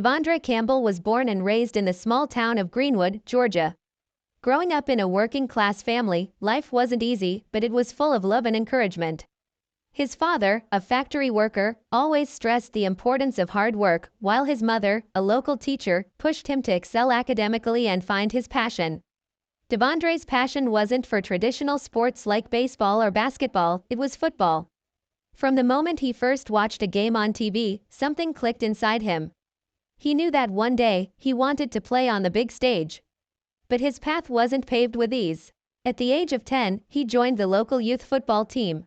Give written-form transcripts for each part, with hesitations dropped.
Vondre Campbell was born and raised in the small town of Greenwood, Georgia. Growing up in a working-class family, life wasn't easy, but it was full of love and encouragement. His father, a factory worker, always stressed the importance of hard work, while his mother, a local teacher, pushed him to excel academically and find his passion. Vondre's passion wasn't for traditional sports like baseball or basketball, it was football. From the moment he first watched a game on TV, something clicked inside him. He knew that one day, he wanted to play on the big stage. But his path wasn't paved with ease. At the age of 10, he joined the local youth football team.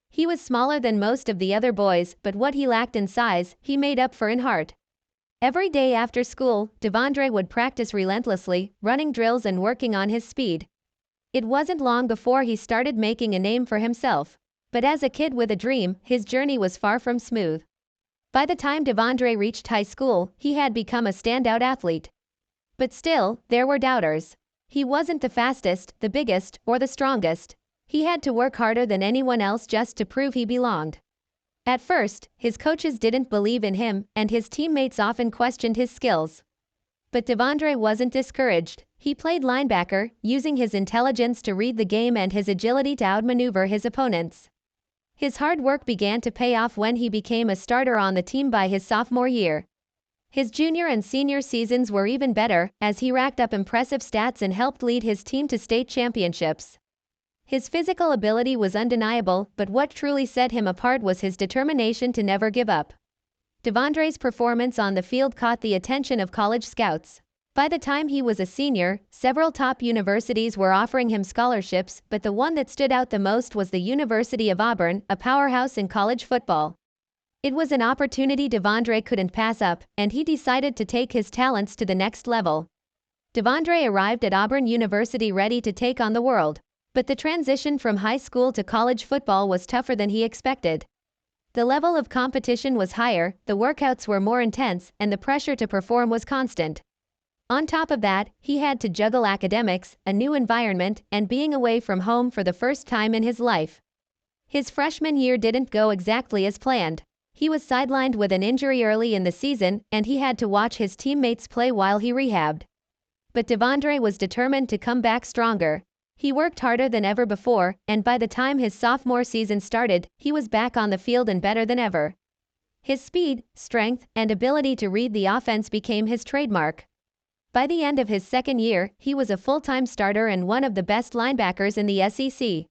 He was smaller than most of the other boys, but what he lacked in size, he made up for in heart. Every day after school, Vondre would practice relentlessly, running drills and working on his speed. It wasn't long before he started making a name for himself. But as a kid with a dream, his journey was far from smooth. By the time Vondre reached high school, he had become a standout athlete. But still, there were doubters. He wasn't the fastest, the biggest, or the strongest. He had to work harder than anyone else just to prove he belonged. At first, his coaches didn't believe in him, and his teammates often questioned his skills. But Vondre wasn't discouraged. He played linebacker, using his intelligence to read the game and his agility to outmaneuver his opponents. His hard work began to pay off when he became a starter on the team by his sophomore year. His junior and senior seasons were even better, as he racked up impressive stats and helped lead his team to state championships. His physical ability was undeniable, but what truly set him apart was his determination to never give up. Vondre's performance on the field caught the attention of college scouts. By the time he was a senior, several top universities were offering him scholarships, but the one that stood out the most was the University of Auburn, a powerhouse in college football. It was an opportunity Vondre couldn't pass up, and he decided to take his talents to the next level. Vondre arrived at Auburn University ready to take on the world. But the transition from high school to college football was tougher than he expected. The level of competition was higher, the workouts were more intense, and the pressure to perform was constant. On top of that, he had to juggle academics, a new environment, and being away from home for the first time in his life. His freshman year didn't go exactly as planned. He was sidelined with an injury early in the season, and he had to watch his teammates play while he rehabbed. But Vondre was determined to come back stronger. He worked harder than ever before, and by the time his sophomore season started, he was back on the field and better than ever. His speed, strength, and ability to read the offense became his trademark. By the end of his second year, he was a full-time starter and one of the best linebackers in the SEC.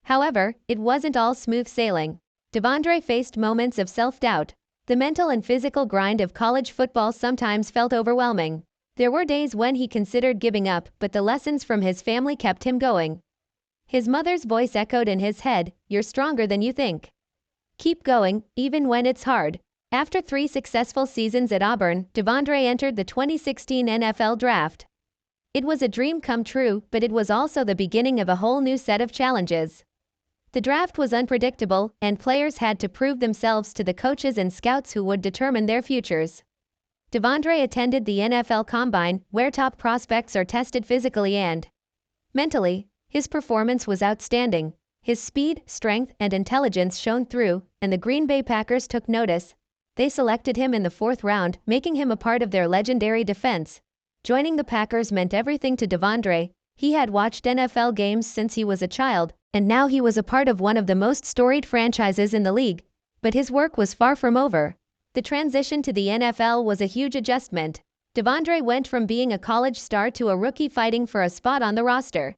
However, it wasn't all smooth sailing. Vondre faced moments of self-doubt. The mental and physical grind of college football sometimes felt overwhelming. There were days when he considered giving up, but the lessons from his family kept him going. His mother's voice echoed in his head, "You're stronger than you think. Keep going, even when it's hard." After 3 successful seasons at Auburn, Vondre entered the 2016 NFL Draft. It was a dream come true, but it was also the beginning of a whole new set of challenges. The draft was unpredictable, and players had to prove themselves to the coaches and scouts who would determine their futures. Vondre attended the NFL Combine, where top prospects are tested physically and mentally. His performance was outstanding. His speed, strength, and intelligence shone through, and the Green Bay Packers took notice. They selected him in the 4th round, making him a part of their legendary defense. Joining the Packers meant everything to Vondre. He had watched NFL games since he was a child, and now he was a part of one of the most storied franchises in the league. But his work was far from over. The transition to the NFL was a huge adjustment. Vondre went from being a college star to a rookie fighting for a spot on the roster.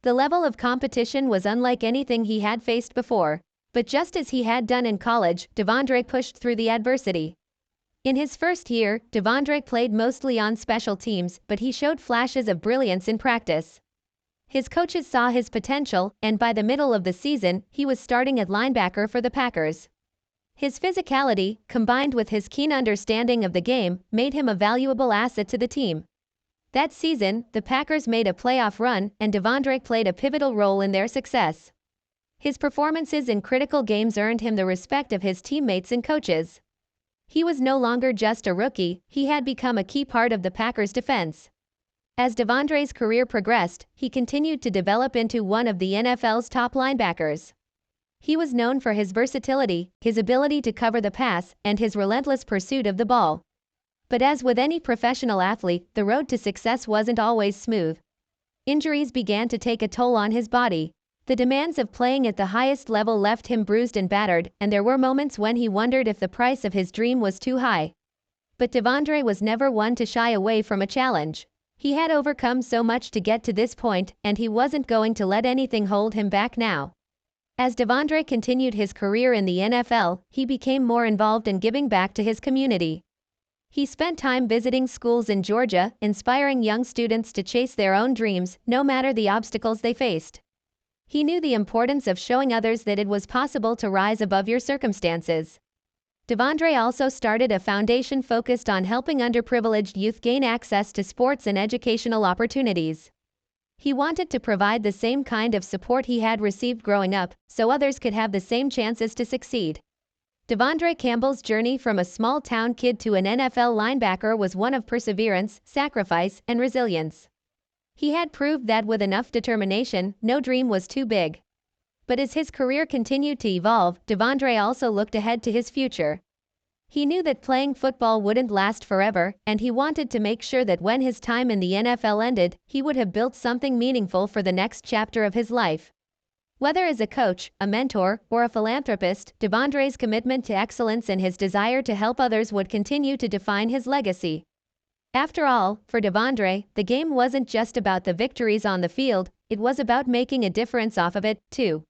The level of competition was unlike anything he had faced before. But just as he had done in college, Vondre pushed through the adversity. In his first year, Vondre played mostly on special teams, but he showed flashes of brilliance in practice. His coaches saw his potential, and by the middle of the season, he was starting at linebacker for the Packers. His physicality, combined with his keen understanding of the game, made him a valuable asset to the team. That season, the Packers made a playoff run, and Vondre played a pivotal role in their success. His performances in critical games earned him the respect of his teammates and coaches. He was no longer just a rookie, he had become a key part of the Packers' defense. As Vondre's career progressed, he continued to develop into one of the NFL's top linebackers. He was known for his versatility, his ability to cover the pass, and his relentless pursuit of the ball. But as with any professional athlete, the road to success wasn't always smooth. Injuries began to take a toll on his body. The demands of playing at the highest level left him bruised and battered, and there were moments when he wondered if the price of his dream was too high. But Vondre was never one to shy away from a challenge. He had overcome so much to get to this point, and he wasn't going to let anything hold him back now. As Vondre continued his career in the NFL, he became more involved in giving back to his community. He spent time visiting schools in Georgia, inspiring young students to chase their own dreams, no matter the obstacles they faced. He knew the importance of showing others that it was possible to rise above your circumstances. Vondre also started a foundation focused on helping underprivileged youth gain access to sports and educational opportunities. He wanted to provide the same kind of support he had received growing up, so others could have the same chances to succeed. Vondre Campbell's journey from a small-town kid to an NFL linebacker was one of perseverance, sacrifice, and resilience. He had proved that with enough determination, no dream was too big. But as his career continued to evolve, Vondre also looked ahead to his future. He knew that playing football wouldn't last forever, and he wanted to make sure that when his time in the NFL ended, he would have built something meaningful for the next chapter of his life. Whether as a coach, a mentor, or a philanthropist, Vondre's commitment to excellence and his desire to help others would continue to define his legacy. After all, for Vondre, the game wasn't just about the victories on the field, it was about making a difference off of it, too.